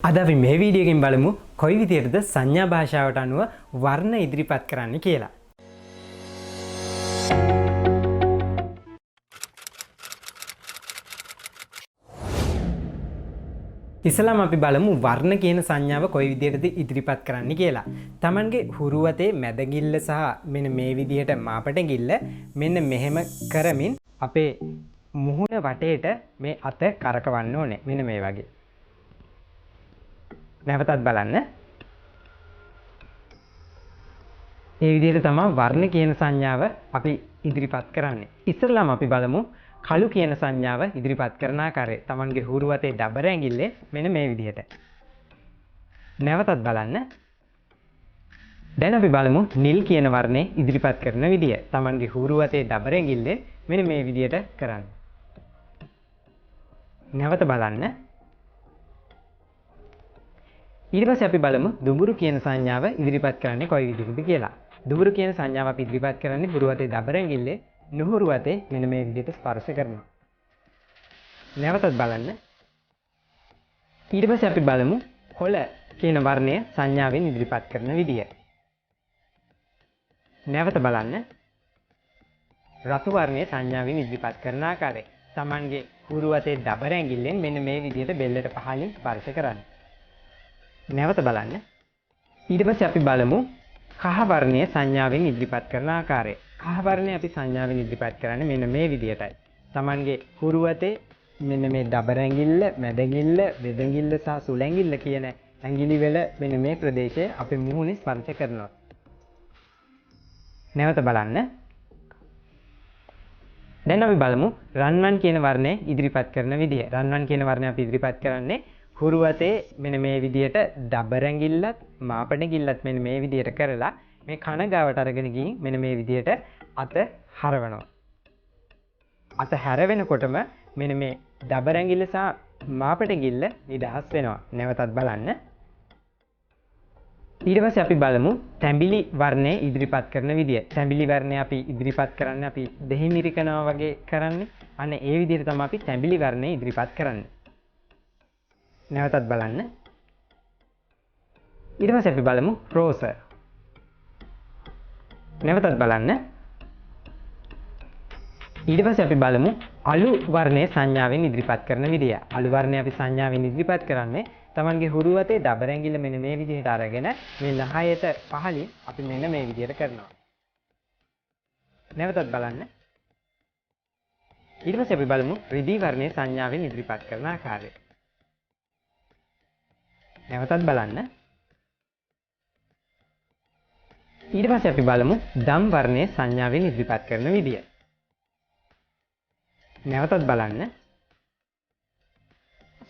අද අපි මේ වීඩියෝ එකෙන් බලමු කොයි විදිහටද සංඥා භාෂාවට අනුව වර්ණ ඉදිරිපත් කරන්න කියලා. ඉස්සෙල්ලාම අපි බලමු වර්ණ කියන සංඥාව කොයි විදිහටද ඉදිරිපත් කරන්න කියලා. Tamanගේ හුරුවතේ මැදගිල්ල සහ මෙන්න මේ විදිහට මාපටගිල්ල මෙන්න මෙහෙම කරමින් අපේ මුහුණ වටේට මේ අත කරකවන්න ඕනේ. මෙන්න මේ වගේ. නැවතත් බලන්න. මේ විදිහට තමයි වර්ණ කියන සංඥාව අපි ඉදිරිපත් කරන්නේ. ඉස්සෙල්ලාම අපි බලමු කළු කියන සංඥාව ඉදිරිපත් කරන ආකාරය. Tamanගේ හුරුවතේ ඩබර ඇඟිල්ලේ මෙන්න මේ විදිහට. නැවතත් බලන්න. දැන් අපි බලමු නිල් කියන වර්ණය ඉදිරිපත් කරන විදිය. Tamanගේ හුරුවතේ ඩබර ඇඟිල්ලේ මෙන්න මේ විදිහට කරන්න. නැවත බලන්න. ඊට පස්සේ අපි බලමු දුඹුරු කියන සංඥාව ඉදිරිපත් කරන්නේ කොයි විදිහටද කියලා. දුඹුරු කියන සංඥාව අපි ඉදිරිපත් කරන්නේ හුරුවතේ ඩබර ඇඟිල්ලේ නුහුරු වතේ මෙන්න මේ විදිහට ස්පර්ශ කරනවා. නැවතත් බලන්න. ඊට පස්සේ අපි බලමු කොළ කියන වර්ණය සංඥාවෙන් ඉදිරිපත් කරන විදිය. නැවත බලන්න. රතු වර්ණය සංඥාවෙන් ඉදිරිපත් කරන ආකාරය. Tamanගේ හුරුවතේ ඩබර ඇඟිල්ලෙන් මෙන්න මේ විදිහට බෙල්ලට පහලින් ස්පර්ශ කරන්න. නැවත බලන්න. ඊට පස්සේ අපි බලමු කහ වර්ණය සංඥාවෙන් ඉදිරිපත් කරන ආකාරය. කහ වර්ණය අපි සංඥාවෙන් ඉදිරිපත් කරන්නේ මෙන්න මේ විදිහටයි. Tamanගේ හුරුවතේ මෙන්න මේ ඩබර ඇඟිල්ල, මැද ඇඟිල්ල, වෙද ඇඟිල්ල සහ සුළ ඇඟිල්ල කියන ඇඟිලි වල මෙන්න මේ ප්‍රදේශයේ අපි මුහුණේ ස්පර්ශ කරනවා. නැවත බලන්න. දැන් අපි බලමු රන්වන් කියන වර්ණය ඉදිරිපත් කරන විදිය. රන්වන් කියන වර්ණය අපි ඉදිරිපත් කරන්නේ හුරුවතේ මෙන්න මේ විදිහට ඩබර ඇඟිල්ලත් මාපඩ ඇඟිල්ලත් මෙන්න මේ විදිහට කරලා මේ කන ගාවට අරගෙන ගිහින් මෙන්න මේ විදිහට අත හරවනවා. අත හැරවෙනකොටම මෙන්න මේ ඩබර ඇඟිල්ල සහ මාපඩ ඇඟිල්ල නිදහස් වෙනවා. නැවතත් බලන්න. ඊට පස්සේ අපි බලමු තැඹිලි වර්ණය ඉදිරිපත් කරන විදිය. තැඹිලි වර්ණය අපි ඉදිරිපත් කරන්නේ අපි දෙහිමිරිකනවා වගේ කරන්නේ. අන්න ඒ විදිහට තමයි අපි තැඹිලි වර්ණය ඉදිරිපත් කරන්නේ. නැවතත් බලන්න. ඊට පස්සේ අපි බලමු රෝස. නැවතත් බලන්න. ඊට පස්සේ අපි බලමු අලු වර්ණය සංඥාවෙන් ඉදිරිපත් කරන විදිය. අලු වර්ණය අපි සංඥාවෙන් ඉදිරිපත් කරන්නේ Tamanගේ හුරුවතේ ඩබර ඇඟිල්ල මෙන්න මේ විදිහට අරගෙන මේ නහයට පහලින් අපි මෙන්න මේ විදිහට කරනවා. නැවතත් බලන්න. ඊට පස්සේ අපි බලමු රිදී වර්ණය සංඥාවෙන් ඉදිරිපත් කරන ආකාරය. නැවතත් බලන්න. ඊට පස්සේ අපි බලමු දම් වර්ණය සංඥාවෙන් ඉදිරිපත් කරන විදිය. නැවතත් බලන්න.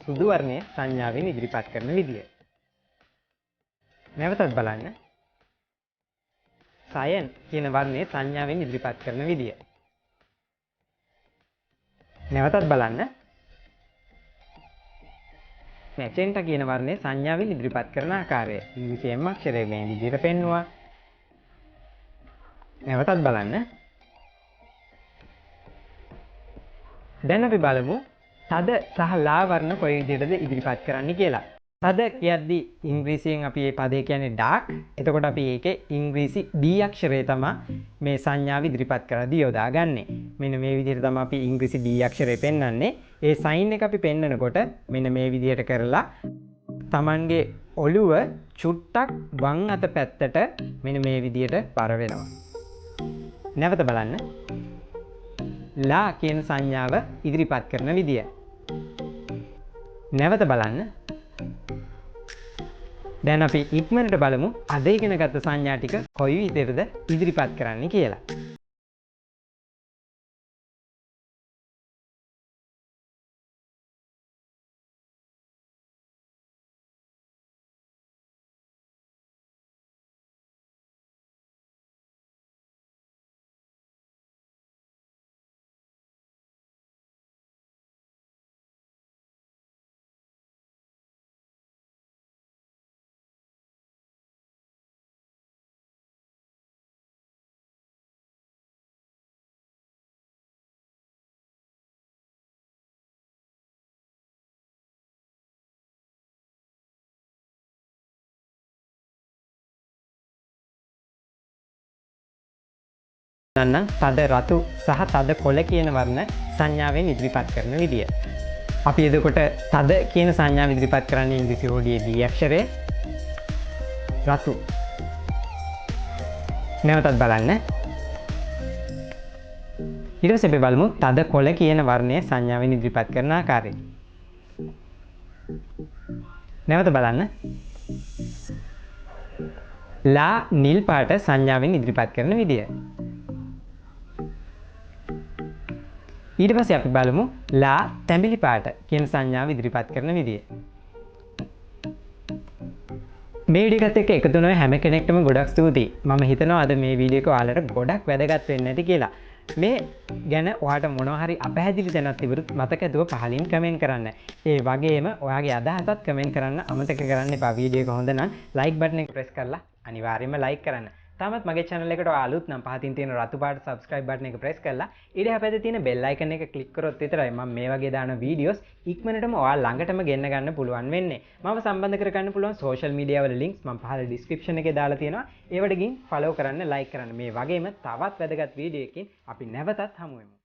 සුදු වර්ණය සංඥාවෙන් ඉදිරිපත් කරන විදිය. නැවතත් බලන්න. සයන් කියන වර්ණය සංඥාවෙන් ඉදිරිපත් කරන විදිය. නැවතත් බලන්න. මැචෙන්ටා කියන වර්ණය සංඥාවෙන් ඉදිරිපත් කරන ආකාරය. ඉංග්‍රීසියෙන් අක්ෂරය මේ විදිහට පෙන්වුවා. නැවතත් බලන්න. දැන් අපි බලමු තද සහ ලා වර්ණ කොයි විදිහටද ඉදිරිපත් කරන්න කියලා. තද කියද්දී ඉංග්‍රීසියෙන් අපි මේ පදේ කියන්නේ dark. එතකොට අපි ඒකේ ඉංග්‍රීසි D අක්ෂරය තමයි මේ සංඥාව ඉදිරිපත් කරද්දී යොදාගන්නේ. මෙන්න මේ විදිහට තමයි අපි ඉංග්‍රීසි D අක්ෂරය පෙන්වන්නේ. ඒ සයින් එක අපි පෙන්නකොට මෙන්න මේ විදිහට කරලා Tamanගේ ඔළුව චුට්ටක් වම් අත පැත්තට මෙන්න මේ විදිහට පර වෙනවා. නැවත බලන්න. ලා කියන සංඥාව ඉදිරිපත් කරන විදිය. නැවත බලන්න. දැන් අපි ඉක්මනට බලමු අද ඉගෙනගත්ත සංඥා ටික කොයි විදිහටද ඉදිරිපත් කරන්න කියලා. නම් තද රතු සහ තද කොළ කියන වර්ණ සංඥාවෙන් ඉදිරිපත් කරන විදිය. අපි එතකොට තද කියන සංඥාව ඉදිරිපත් කරන්නේ ඉංග්‍රීසි හෝඩියේ D අක්ෂරය. රතු. නැවතත් බලන්න. ඊට පස්සේ අපි බලමු තද කොළ කියන වර්ණය සංඥාවෙන් ඉදිරිපත් කරන ආකාරය. නැවත බලන්න. ලා නිල් පාට සංඥාවෙන් ඉදිරිපත් කරන විදිය. ඊට පස්සේ අපි බලමු ලා තැඹිලි පාට කියන සංඥාව ඉදිරිපත් කරන විදිය. මේ වීඩියෝ එකත් එක්ක එකතු වෙන හැම කෙනෙක්ටම ගොඩක් ස්තුතියි. මම හිතනවා අද මේ වීඩියෝ එක ඔයාලට ගොඩක් වැදගත් වෙන්න ඇති කියලා. මේ ගැන ඔයාට මොනවා හරි අපැහැදිලි තැනක් තිබුණොත් මතක ඇතුව පහලින් කමෙන්ට් කරන්න. ඒ වගේම ඔයාගේ අදහසත් කමෙන්ට් කරන්න අමතක කරන්න එපා. වීඩියෝ එක හොඳ නම් ලයික් බටන් එක ප්‍රෙස් කරලා අනිවාර්යයෙන්ම ලයික් කරන්න. තාමත් මගේ channel එකට ඔයා අලුත් නම් පහතින් තියෙන රතු පාට subscribe button එක press කරලා ඊට හැපැත්තේ තියෙන bell icon එක click කරොත් විතරයි මම මේ වගේ දාන videos ඉක්මනටම ඔයා ළඟටම ගෙන්න ගන්න පුළුවන් වෙන්නේ. මම සම්බන්ධ කරගන්න පුළුවන් social media වල links මම පහළ description එකේ දාලා තියෙනවා. ඒවට ගිහින් follow කරන්න, like කරන්න. මේ වගේම තවත් වැදගත් video එකකින් අපි නැවතත් හමු වෙමු.